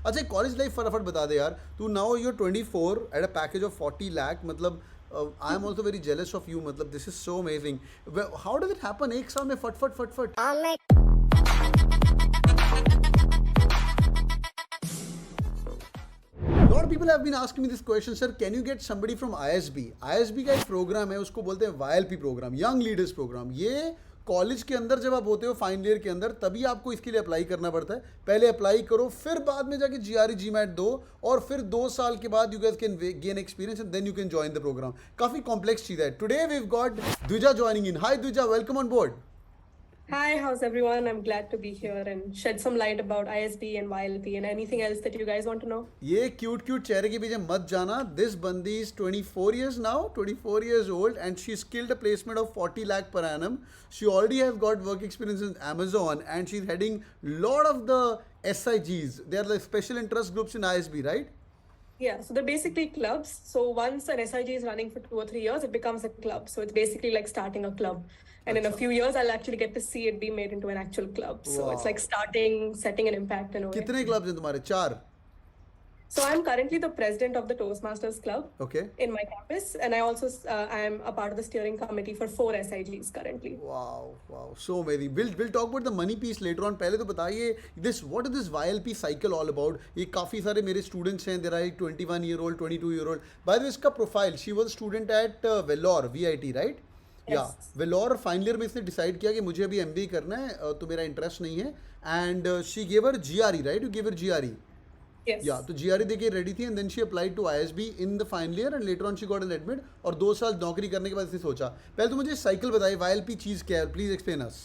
अच्छा college life फटाफट बता दे यार. तू now you are 24 at a package of 40 lakh. मतलब I am also very jealous of you. मतलब this is so amazing. How does it happen एक साल में फट फट फट फट. lot of people have been asking me this question, sir, can you get somebody from ISB? ISB का एक प्रोग्राम है, उसको बोलते हैं YLP program, young leaders program. ये कॉलेज के अंदर जब आप होते हो फाइनल ईयर के अंदर, तभी आपको इसके लिए अप्लाई करना पड़ता है. पहले अप्लाई करो, फिर बाद में जाके GRE GMAT दो, और फिर 2 साल के बाद you guys can gain experience and then you can join the programme. काफी कॉम्प्लेक्स चीज है. Today we have got Dwija joining in. Hi Dwija, welcome on board. Hi, how's everyone? I'm glad to be here and shed some light about ISB and YLP and anything else that you guys want to know. ये cute चेहरे के पीछे मत जाना. This bandi is 24 years now, 24 years old, and she skilled a placement of 40 lakh per annum. She already has got work experience in Amazon, and she's heading lot of the SIGs. They are the special interest groups in ISB, right? Yeah, so they're basically clubs. So once an SIG is running for 2 or 3 years, it becomes a club. So it's basically like starting a club. And in a few years, I'll actually get to see it be made into an actual club. So it's like starting, setting an impact in a way. कितने clubs हैं तुम्हारे? 4. So I'm currently the president of the Toastmasters Club in my campus, and I also I am a part of the steering committee for 4 SIGs currently. Wow, so amazing. We'll talk about the money piece later on. पहले तो बताइए what is this YLP cycle all about? ये काफ़ी सारे मेरे students हैं. There are 21-year-old, 22-year-old. By the way, इसका profile, she was a student at Vellore, VIT, right? या वेलोर फाइनल ईयर में इसने डिसाइड किया कि मुझे अभी MBA करना है, तो मेरा इंटरेस्ट नहीं है. And she give her GRE, right? You give her GRE. या तो GRE देके रेडी थी, and then she applied to ISB in the final year, and later on she got an admit. और 2 साल नौकरी करने के बाद इसने सोचा. पहले तो मुझे साइकिल बताइए, YLP चीज़ क्या है, please explain us.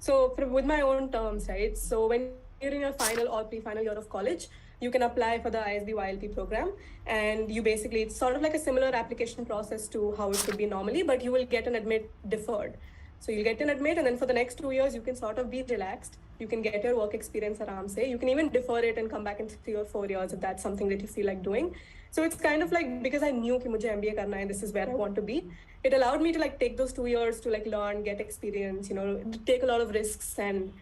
So with my own terms, right? So when you're in your final or pre-final year of college, you can apply for the ISB YLP program, and you basically, it's sort of like a similar application process to how it would be normally, but you will get an admit deferred. So you'll get an admit, and then for the next 2 years, you can sort of be relaxed. You can get your work experience aram se. You can even defer it and come back in 3 or 4 years if that's something that you feel like doing. So it's kind of like, because I knew कि मुझे MBA करना है, this is where I want to be. It allowed me to like take those 2 years to like learn, get experience, you know, take a lot of risks, and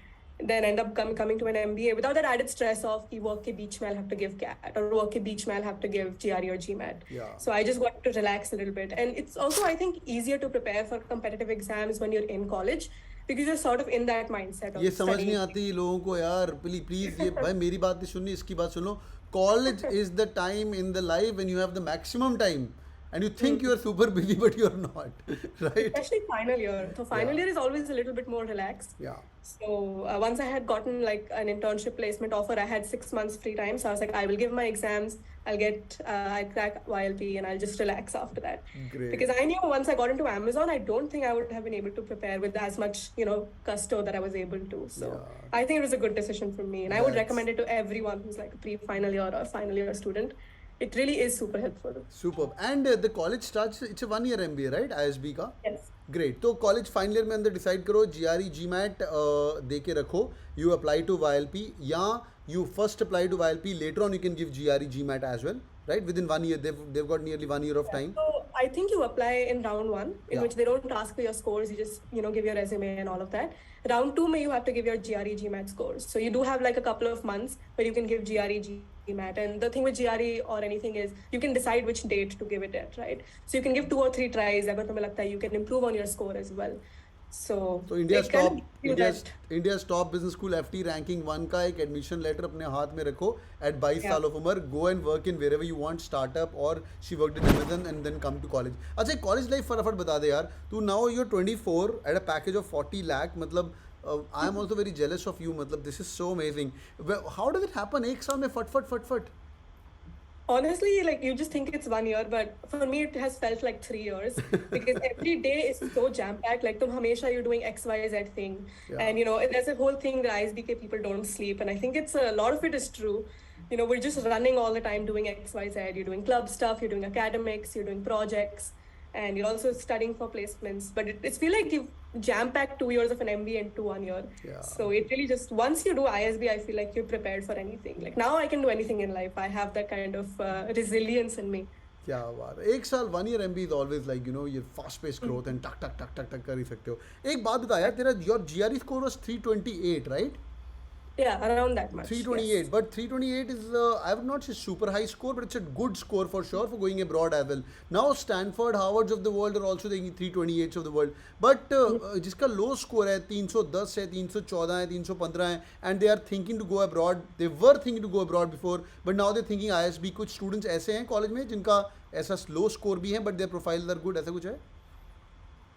then end up coming to an MBA without that added stress of कि work के बीच में I'll have to give CAT, or work के बीच में I'll have to give GRE or GMAT. So I just got to relax a little bit, and it's also, I think, easier to prepare for competitive exams when you're in college, because you're sort of in that mindset of ये समझ नहीं आती लोगों को यार. Please ये भाई मेरी बात नहीं सुननी, इसकी बात सुनो. College is the time in the life when you have the maximum time, and you think you are super busy, but you are not, right? Especially final year. So final year is always a little bit more relaxed. Yeah. So once I had gotten like an internship placement offer, I had 6 months free time. So I was like, I will give my exams, I'll crack YLP, and I'll just relax after that. Great. Because I knew once I got into Amazon, I don't think I would have been able to prepare with as much, you know, gusto that I was able to. So I think it was a good decision for me, and I would recommend it to everyone who's like a pre-final year or final year student. It really is super helpful. Superb. And the college starts, it's a 1-year MBA, right? ISB का? Yes. Great. तो college final year में अंदर decide करो, GRE GMAT दे के रखो, you apply to YLP, या you first apply to YLP, later on you can give GRE GMAT as well, right? Within 1 year, they've got nearly 1 year of time. So I think you apply in round 1, in which they don't ask for your scores, you just, you know, give your resume and all of that. Round 2 you have to give your GRE GMAT scores. So you do have like a couple of months where you can give GRE GMAT, and the thing with GRE or anything is you can decide which date to give it at, right? So you can give 2 or 3 tries. अगर तुम्हें लगता है you can improve on your score as well. So India's top business school FT ranking 1 का एक admission letter अपने हाथ में रखो at 22 साल of उम्र. Go and work in wherever you want, startup, or she worked in Amazon and then come to college. अच्छा college life फटाफट बता दे यार. तू now you're 24 at a package of 40 lakh. मतलब I am also very jealous of you. मतलब this is so amazing. How does it happen? एक साल में फट. Honestly, like you just think it's 1 year, but for me it has felt like 3 years because every day is so jam-packed. Like you're doing XYZ thing, and you know there's a whole thing that ISBK people don't sleep, and I think it's a lot of it is true. You know, we're just running all the time doing XYZ. You're doing club stuff, you're doing academics, you're doing projects, and you're also studying for placements. But it's feel like you've jam-packed 2 years of an MBA into 1 year. So it really just, once you do ISB, I feel like you're prepared for anything. Like now I can do anything in life. I have that kind of resilience in me. क्या बात है. 1 साल 1 year MBA is always like, you know, ये fast paced growth and टक कर ही सकते हो. एक बात बता यार, तेरा your GRE score was 328, right? Yeah, around that much. Yes. 328, but 328 is I would not say super high score, but it's a good score for sure for going abroad as well. Now Stanford, Harvards of the world are also taking 328s of the world, but जिसका low score है 310 है 314 है 315 है, and they are thinking to go abroad. They were thinking to go abroad before, but now they're thinking ISB. कुछ students ऐसे हैं college में जिनका ऐसा low score भी है, but their profiles are good. ऐसा कुछ है?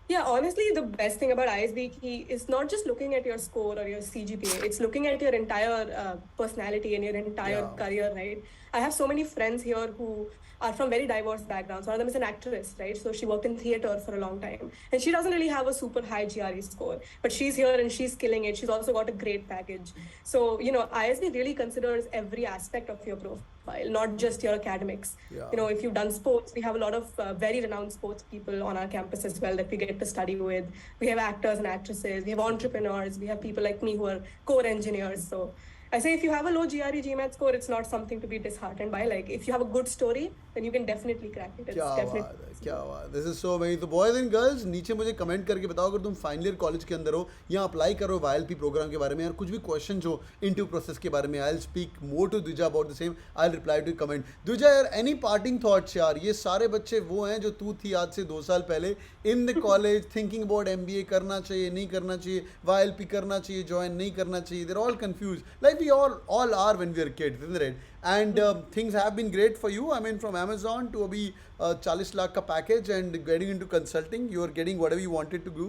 Yeah, honestly, the best thing about ISB key is not just looking at your score or your CGPA. It's looking at your entire personality and your entire career, right? I have so many friends here who are from very diverse backgrounds. One of them is an actress, right? So she worked in theater for a long time. And she doesn't really have a super high GRE score, but she's here and she's killing it. She's also got a great package. So, ISB really considers every aspect of your profile, not just your academics. Yeah. If you've done sports, we have a lot of very renowned sports people on our campus as well that we get to study with. We have actors and actresses, we have entrepreneurs, we have people like me who are core engineers. So I say if you have a low GRE GMAT score, it's not something to be disheartened by. Like if you have a good story, then you can definitely crack it. It's definitely क्या बात, this is so amazing. तो boys and girls नीचे मुझे comment करके बताओ अगर तुम final year college के अंदर हो या अप्लाई करो YLP प्रोग्राम के बारे में, और कुछ भी क्वेश्चन हो इंटरव्यू प्रोसेस के बारे में. I will speak more to Dwija about the same. I will reply to comment. Dwija यार, एनी पार्टिंग थॉट्स यार? ये सारे बच्चे वो हैं जो तू थी आज से 2 साल पहले in the college thinking about MBA करना चाहिए नहीं करना चाहिए, YLP करना चाहिए ज्वाइन नहीं करना चाहिए. There all confuse like we all are when we are kids, isn't it? And things have been great for you. I mean, from Amazon to अभी 40 लाख का package and getting into consulting, you are getting whatever you wanted to do.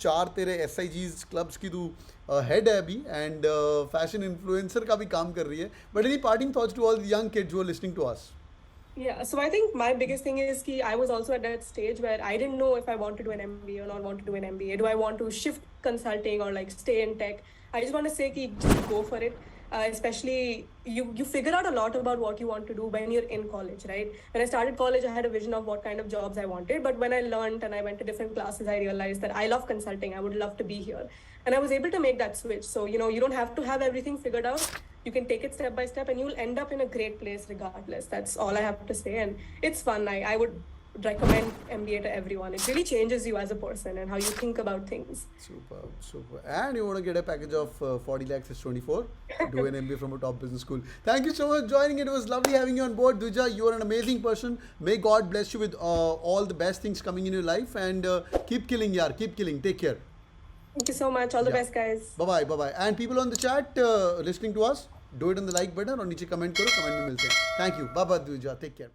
4 तेरे SIGs clubs की तू head है अभी, and fashion influencer का भी काम कर रही है. But any parting thoughts to all the young kids who are listening to us? Yeah, so I think my biggest thing is I was also at that stage where I didn't know if I want to do an MBA or not want to do an MBA. Do I want to shift consulting or like stay in tech? I just want to say just go for it. Especially you figure out a lot about what you want to do when you're in college, right? When I started college, I had a vision of what kind of jobs I wanted, but when I learned and I went to different classes, I realized that I love consulting. I would love to be here, and I was able to make that switch. So you don't have to have everything figured out. You can take it step by step and you'll end up in a great place regardless. That's all I have to say, and it's fun. I would recommend MBA to everyone. It really changes you as a person and how you think about things. Super. And you want to get a package of 40 lakhs is 24. Do an MBA from a top business school. Thank you so much for joining. It was lovely having you on board. Dvija, you are an amazing person. May God bless you with all the best things coming in your life. And keep killing, yaar. Keep killing. Take care. Thank you so much. All the best, guys. Bye-bye. And people on the chat listening to us, do it on the like button और नीचे comment करो, comment में मिलते हैं. Thank you. Bye-bye, Dvija. Take care.